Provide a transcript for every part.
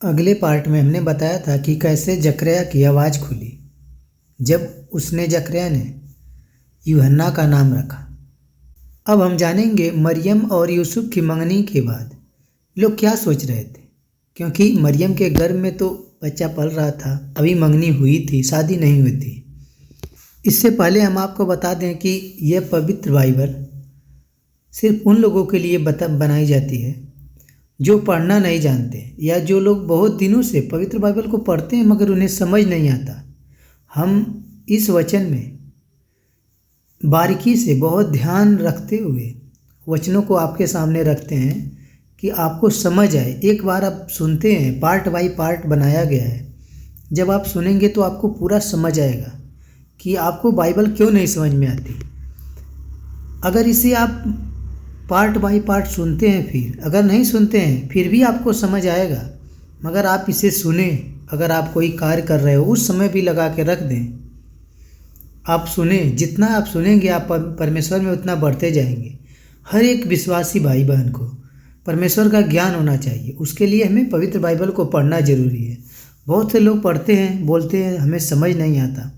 अगले पार्ट में हमने बताया था कि कैसे जकरिया की आवाज़ खुली जब उसने जकरिया ने यूहन्ना का नाम रखा। अब हम जानेंगे मरियम और यूसुफ की मंगनी के बाद लोग क्या सोच रहे थे, क्योंकि मरियम के गर्भ में तो बच्चा पल रहा था, अभी मंगनी हुई थी, शादी नहीं हुई थी। इससे पहले हम आपको बता दें कि यह पवित्र बाइबल सिर्फ उन लोगों के लिए बनाई जाती है जो पढ़ना नहीं जानते, या जो लोग बहुत दिनों से पवित्र बाइबल को पढ़ते हैं मगर उन्हें समझ नहीं आता। हम इस वचन में बारीकी से बहुत ध्यान रखते हुए वचनों को आपके सामने रखते हैं कि आपको समझ आए। एक बार आप सुनते हैं, पार्ट बाय पार्ट बनाया गया है। जब आप सुनेंगे तो आपको पूरा समझ आएगा कि आपको बाइबल क्यों नहीं समझ में आती। अगर इसे आप पार्ट बाय पार्ट सुनते हैं, फिर अगर नहीं सुनते हैं फिर भी आपको समझ आएगा, मगर आप इसे सुने। अगर आप कोई कार्य कर रहे हो उस समय भी लगा के रख दें, आप सुने। जितना आप सुनेंगे आप परमेश्वर में उतना बढ़ते जाएंगे। हर एक विश्वासी भाई बहन को परमेश्वर का ज्ञान होना चाहिए, उसके लिए हमें पवित्र बाइबल को पढ़ना जरूरी है। बहुत से लोग पढ़ते हैं, बोलते हैं हमें समझ नहीं आता,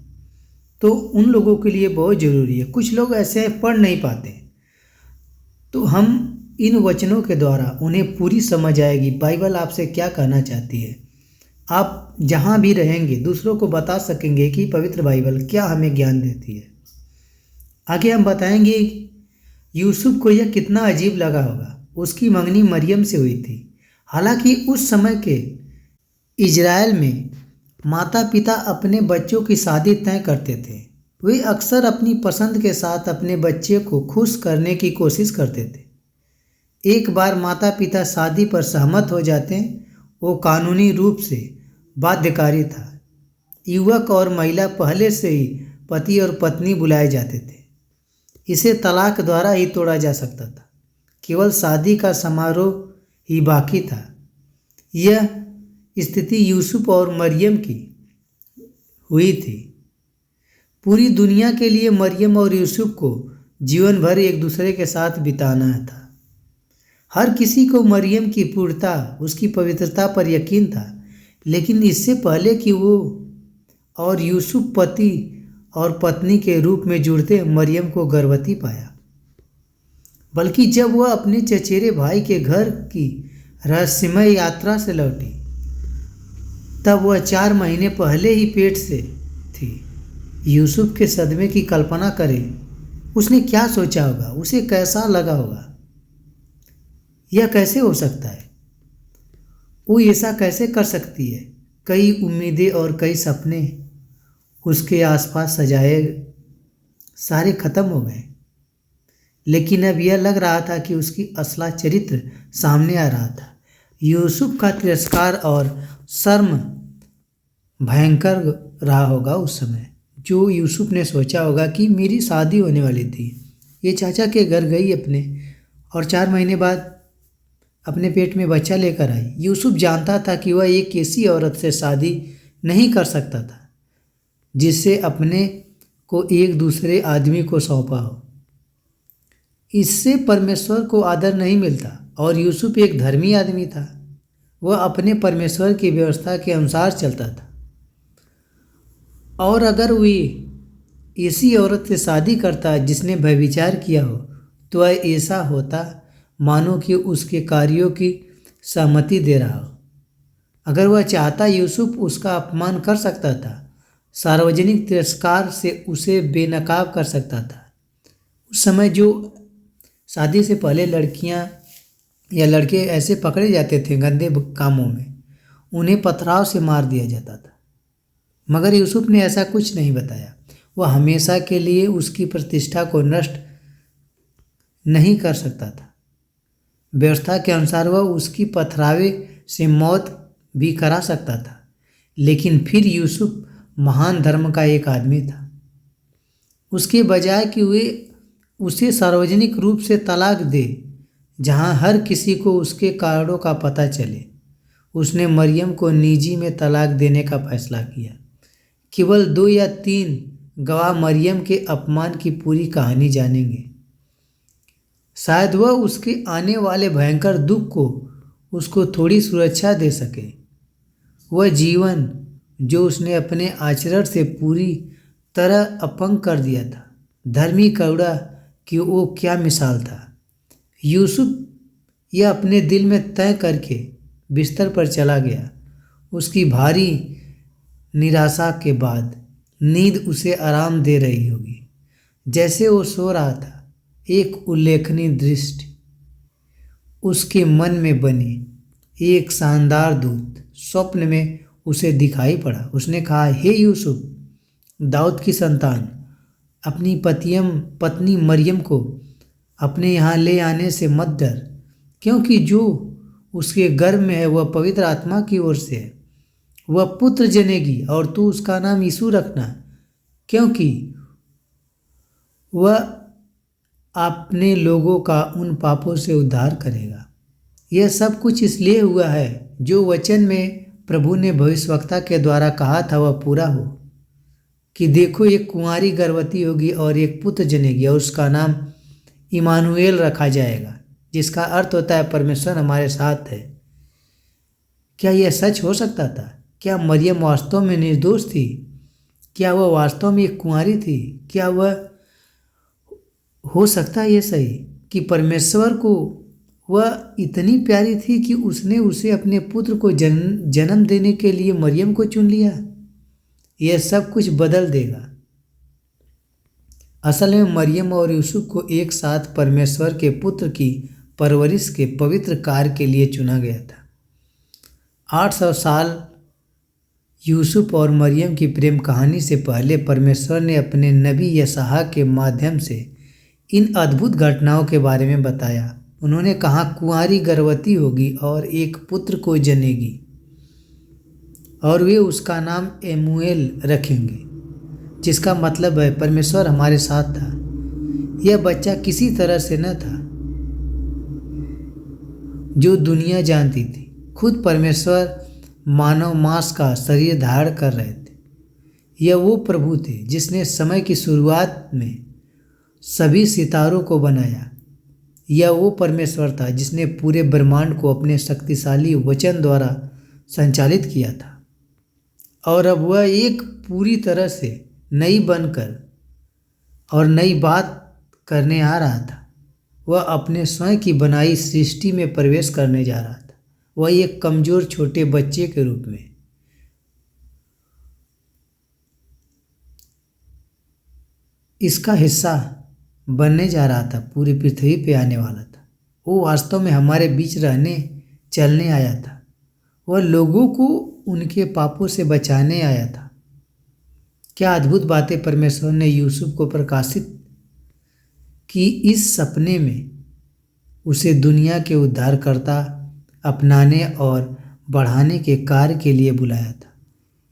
तो उन लोगों के लिए बहुत ज़रूरी है। कुछ लोग ऐसे पढ़ नहीं पाते, तो हम इन वचनों के द्वारा उन्हें पूरी समझ आएगी बाइबल आपसे क्या कहना चाहती है। आप जहाँ भी रहेंगे दूसरों को बता सकेंगे कि पवित्र बाइबल क्या हमें ज्ञान देती है। आगे हम बताएंगे यूसुफ को यह कितना अजीब लगा होगा। उसकी मंगनी मरियम से हुई थी। हालांकि उस समय के इजराइल में माता पिता अपने बच्चों की शादी तय करते थे। वे अक्सर अपनी पसंद के साथ अपने बच्चे को खुश करने की कोशिश करते थे। एक बार माता पिता शादी पर सहमत हो जाते वो कानूनी रूप से बाध्यकारी था। युवक और महिला पहले से ही पति और पत्नी बुलाए जाते थे। इसे तलाक द्वारा ही तोड़ा जा सकता था। केवल शादी का समारोह ही बाकी था। यह स्थिति यूसुफ और मरियम की हुई थी। पूरी दुनिया के लिए मरियम और यूसुफ को जीवन भर एक दूसरे के साथ बिताना था। हर किसी को मरियम की पूर्णता, उसकी पवित्रता पर यकीन था, लेकिन इससे पहले कि वो और यूसुफ पति और पत्नी के रूप में जुड़ते मरियम को गर्भवती पाया, बल्कि जब वह अपने चचेरे भाई के घर की रहस्यमय यात्रा से लौटी तब वह 4 महीने पहले ही पेट से थी। यूसुफ के सदमे की कल्पना करें, उसने क्या सोचा होगा, उसे कैसा लगा होगा। यह कैसे हो सकता है, वो ऐसा कैसे कर सकती है। कई उम्मीदें और कई सपने उसके आसपास सजाए सारे खत्म हो गए, लेकिन अब यह लग रहा था कि उसकी असला चरित्र सामने आ रहा था। यूसुफ का तिरस्कार और शर्म भयंकर रहा होगा उस समय। जो यूसुफ ने सोचा होगा कि मेरी शादी होने वाली थी, ये चाचा के घर गई अपने, और 4 महीने बाद अपने पेट में बच्चा लेकर आई। यूसुफ जानता था कि वह एक ऐसी औरत से शादी नहीं कर सकता था जिससे अपने को एक दूसरे आदमी को सौंपा हो। इससे परमेश्वर को आदर नहीं मिलता, और यूसुफ एक धर्मी आदमी था। वह अपने परमेश्वर की व्यवस्था के अनुसार चलता था, और अगर वह ऐसी औरत से शादी करता जिसने व्यभिचार किया हो तो वह ऐसा होता मानो कि उसके कार्यों की सहमति दे रहा हो। अगर वह चाहता यूसुफ उसका अपमान कर सकता था, सार्वजनिक तिरस्कार से उसे बेनकाब कर सकता था। उस समय जो शादी से पहले लड़कियां या लड़के ऐसे पकड़े जाते थे गंदे कामों में, उन्हें पथराव से मार दिया जाता था, मगर यूसुफ ने ऐसा कुछ नहीं बताया। वह हमेशा के लिए उसकी प्रतिष्ठा को नष्ट नहीं कर सकता था। व्यवस्था के अनुसार वह उसकी पथरावे से मौत भी करा सकता था, लेकिन फिर यूसुफ महान धर्म का एक आदमी था। उसके बजाय कि वे उसे सार्वजनिक रूप से तलाक दे जहां हर किसी को उसके कारणों का पता चले, उसने मरियम को निजी में तलाक देने का फैसला किया। केवल 2 या 3 गवाह मरियम के अपमान की पूरी कहानी जानेंगे। शायद वह उसके आने वाले भयंकर दुख को उसको थोड़ी सुरक्षा दे सके। वह जीवन जो उसने अपने आचरण से पूरी तरह अपंग कर दिया था। धर्मी कौड़ा कि वो क्या मिसाल था। यूसुफ यह अपने दिल में तय करके बिस्तर पर चला गया। उसकी भारी निराशा के बाद नींद उसे आराम दे रही होगी। जैसे वो सो रहा था, एक उल्लेखनीय दृष्टि उसके मन में बनी। एक शानदार दूत स्वप्न में उसे दिखाई पड़ा। उसने कहा, हे यूसुफ, दाऊद की संतान, अपनी पत्नी मरियम को अपने यहाँ ले आने से मत डर, क्योंकि जो उसके गर्भ में है वह पवित्र आत्मा की ओर से है। वह पुत्र जनेगी और तू उसका नाम यीशु रखना, क्योंकि वह अपने लोगों का उन पापों से उद्धार करेगा। यह सब कुछ इसलिए हुआ है जो वचन में प्रभु ने भविष्यवक्ता के द्वारा कहा था वह पूरा हो, कि देखो एक कुंवारी गर्भवती होगी और एक पुत्र जनेगी और उसका नाम इमानुएल रखा जाएगा, जिसका अर्थ होता है परमेश्वर हमारे साथ है। क्या यह सच हो सकता था? क्या मरियम वास्तव में निर्दोष थी? क्या वह वास्तव में एक कुंवारी थी? क्या वह हो सकता है ये सही कि परमेश्वर को वह इतनी प्यारी थी कि उसने उसे अपने पुत्र को जन्म देने के लिए मरियम को चुन लिया? यह सब कुछ बदल देगा। असल में मरियम और यूसुफ को एक साथ परमेश्वर के पुत्र की परवरिश के पवित्र कार्य के लिए चुना गया था। 800 साल यूसुफ और मरियम की प्रेम कहानी से पहले परमेश्वर ने अपने नबी यशायाह के माध्यम से इन अद्भुत घटनाओं के बारे में बताया। उन्होंने कहा, कुंवारी गर्भवती होगी और एक पुत्र को जनेगी और वे उसका नाम एमुएल रखेंगे, जिसका मतलब है परमेश्वर हमारे साथ था। यह बच्चा किसी तरह से न था जो दुनिया जानती थी। खुद परमेश्वर मानव मांस का शरीर धारण कर रहे थे। यह वो प्रभु थे जिसने समय की शुरुआत में सभी सितारों को बनाया। यह वो परमेश्वर था जिसने पूरे ब्रह्मांड को अपने शक्तिशाली वचन द्वारा संचालित किया था, और अब वह एक पूरी तरह से नई बनकर और नई बात करने आ रहा था। वह अपने स्वयं की बनाई सृष्टि में प्रवेश करने जा रहा था। वह एक कमजोर छोटे बच्चे के रूप में इसका हिस्सा बनने जा रहा था, पूरी पृथ्वी पे आने वाला था। वो वास्तव में हमारे बीच रहने चलने आया था। वह लोगों को उनके पापों से बचाने आया था। क्या अद्भुत बातें परमेश्वर ने यूसुफ को प्रकाशित की। इस सपने में उसे दुनिया के उद्धारकर्ता अपनाने और बढ़ाने के कार्य के लिए बुलाया था।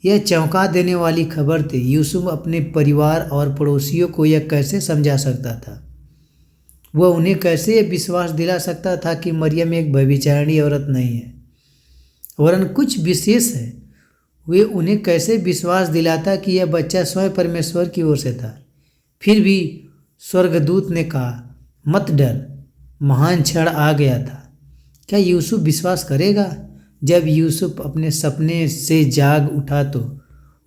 यह चौंका देने वाली खबर थी। यूसुफ अपने परिवार और पड़ोसियों को यह कैसे समझा सकता था? वह उन्हें कैसे विश्वास दिला सकता था कि मरियम एक व्यभिचारिणी औरत नहीं है वरन कुछ विशेष है? वे उन्हें कैसे विश्वास दिलाता कि यह बच्चा स्वयं परमेश्वर की ओर से था? फिर भी स्वर्गदूत ने कहा, मत डर, महान क्षण आ गया था। क्या यूसुफ विश्वास करेगा? जब यूसुफ अपने सपने से जाग उठा तो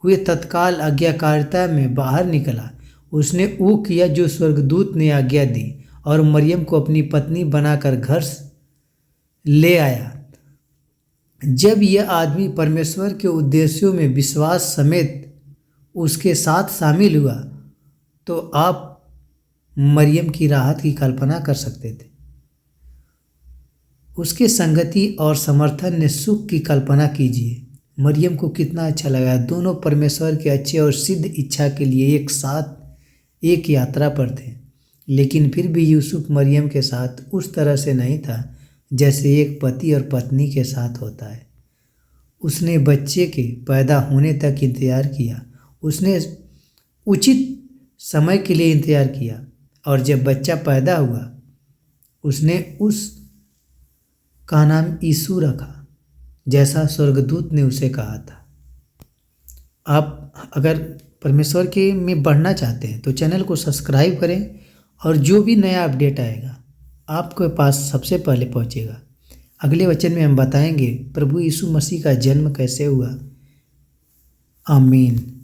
वे तत्काल आज्ञाकारिता में बाहर निकला। उसने वो किया जो स्वर्गदूत ने आज्ञा दी और मरियम को अपनी पत्नी बनाकर घर ले आया। जब यह आदमी परमेश्वर के उद्देश्यों में विश्वास समेत उसके साथ शामिल हुआ तो आप मरियम की राहत की कल्पना कर सकते थे। उसके संगति और समर्थन ने सुख की कल्पना कीजिए। मरियम को कितना अच्छा लगा। दोनों परमेश्वर के अच्छे और सिद्ध इच्छा के लिए एक साथ एक यात्रा पर थे। लेकिन फिर भी यूसुफ मरियम के साथ उस तरह से नहीं था जैसे एक पति और पत्नी के साथ होता है। उसने बच्चे के पैदा होने तक इंतज़ार किया। उसने उचित समय के लिए इंतज़ार किया और जब बच्चा पैदा हुआ उसने उस का नाम यीशु रखा, जैसा स्वर्गदूत ने उसे कहा था। आप अगर परमेश्वर के में बढ़ना चाहते हैं तो चैनल को सब्सक्राइब करें और जो भी नया अपडेट आएगा आपके पास सबसे पहले पहुंचेगा। अगले वचन में हम बताएंगे प्रभु यीशु मसीह का जन्म कैसे हुआ। आमीन।